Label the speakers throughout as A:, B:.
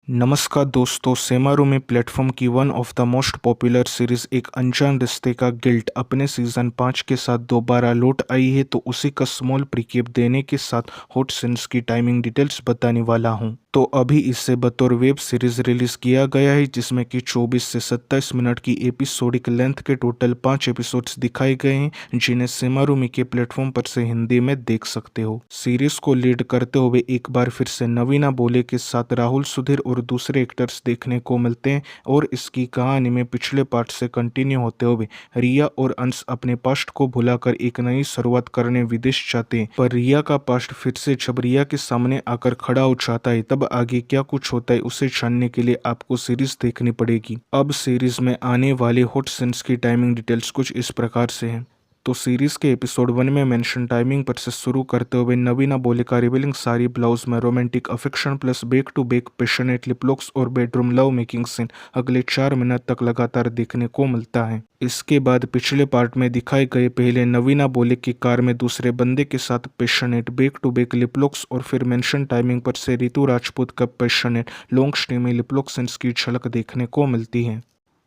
A: नमस्कार दोस्तों, सेमारू प्लेटफॉर्म की one of the most popular series एक अनजान रिश्ते का गिल्ट अपने सीजन 5 के साथ दोबारा लौट आई है। तो उसी का स्मॉल प्रीकेप देने के साथ हॉट सीन्स की टाइमिंग डिटेल्स बताने वाला हूं। तो अभी इसे बतौर वेब सीरीज रिलीज किया गया है, जिसमें कि 24 से 27 मिनट की एपिसोडिक लेंथ के टोटल 5 एपिसोड्स दिखाए गए हैं, जिन्हें सेमारू के प्लेटफॉर्म पर से हिंदी में देख सकते हो। सीरीज को लीड करते हुए एक बार फिर से नवीना बोले के साथ राहुल सुधीर और दूसरे एक्टर्स देखने को मिलते हैं। और इसकी कहानी में पिछले पार्ट से कंटिन्यू होते हुए रिया और अंश अपने पास्ट को भुलाकर एक नई शुरुआत करने विदेश जाते हैं। पर रिया का पास्ट फिर से जब रिया के सामने आकर खड़ा हो जाता है, तब आगे क्या कुछ होता है उसे जानने के लिए आपको सीरीज देखनी पड़ेगी। अब सीरीज में आने वाले हॉट सीन्स की टाइमिंग डिटेल्स कुछ इस प्रकार से हैं। तो सीरीज के एपिसोड 1 में मेंशन टाइमिंग पर से शुरू करते हुए नवीना बोले का रिवीलिंग सारी ब्लाउज में romantic affection plus back to back passionate lip locks और बेडरूम लव मेकिंग सीन अगले 4 मिनट तक लगातार देखने को मिलता है। इसके बाद पिछले पार्ट में दिखाए गए पहले नवीना बोले की कार में दूसरे बंदे के साथ passionate back to back lip locks और फिर मेंशन टाइमिंग पर से रितु राजपूत का passionate long steamy lip lock scenes की झलक देखने को मिलती है।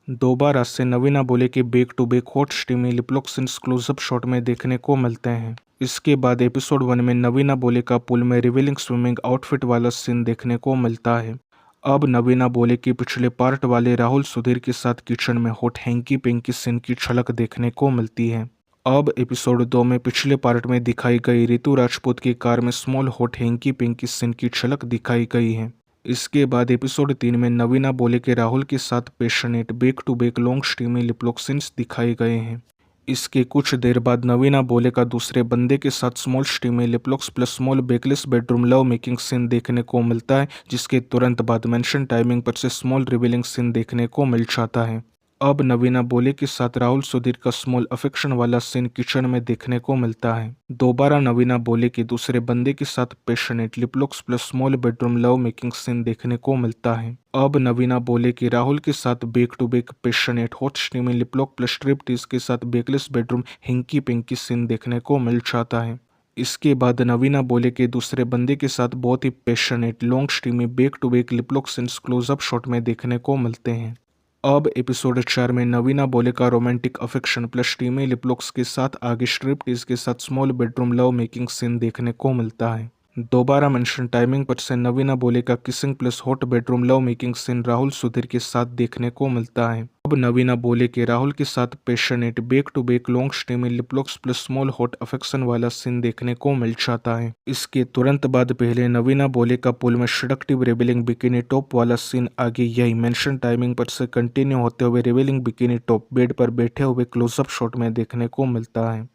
A: दोबारा से नवीना बोले कि back to back hot steamy lip lock scenes close up shot में देखने को मिलते हैं। इसके बाद एपिसोड 1 में नवीना बोले का पूल में रिवीलिंग स्विमिंग आउटफिट वाला सीन देखने को मिलता है। अब नवीना बोले कि पिछले पार्ट वाले राहुल सुधीर के साथ किचन में हॉट हैंकी पिंकी सीन की झलक देखने को मिलती है। अब एपिसोड 2 में पिछले पार्ट में दिखाई गई रितु राजपूत की कार में small hot hanky panky scene की झलक दिखाई गई है। इसके बाद एपिसोड 3 में नवीना बोले के राहुल के साथ passionate back to back long steamy lip lock scenes दिखाए गए हैं। इसके कुछ देर बाद नवीना बोले का दूसरे बंदे के साथ small steamy lip locks plus small backless bedroom love making scene देखने को मिलता है, जिसके तुरंत बाद मेंशन टाइमिंग पर से स्मॉल रिवीलिंग सीन देखने को मिल जाता है। अब नवीना बोले के साथ राहुल सुधीर का स्मॉल अफेक्शन वाला सीन किचन में देखने को मिलता है। दोबारा नवीना बोले कि दूसरे बंदे के साथ passionate lip locks plus small bedroom love making scene देखने को मिलता है। अब नवीना बोले कि राहुल के साथ back to back passionate hot steamy lip lock plus strip tease के साथ backless bedroom hanky panky scene देखने को मिल जाता है। इसके बाद नवीना बोले कि दूसरे बंदे के साथ बहुत ही passionate long steamy back to back lip lock scenes close up shot में देखने को मिलते हैं। अब एपिसोड 4 में नवीना बोले का romantic affection plus steamy lip locks के साथ आगे स्ट्रिप टीज के साथ small bedroom love making scene देखने को मिलता है। दोबारा मेंशन टाइमिंग पर से नवीना बोले का kissing plus hot bedroom love making scene Rahul Sudhir के साथ देखने को मिलता है। अब नवीना बोले कि राहुल के साथ passionate back to back long steamy lip locks plus small hot affection वाला सीन देखने को मिल जाता है। इसके तुरंत बाद पहले नवीना बोले का पुल में सेडक्टिव रिवीलिंग बिकिनी टॉप वाला सीन आगे यही मेंशन टाइमिंग पर से कंटिन्यू होते हुए रिवीलिंग बिकिनी टॉप बेड पर बैठे हुए क्लोजअप शॉट में देखने को मिलता है।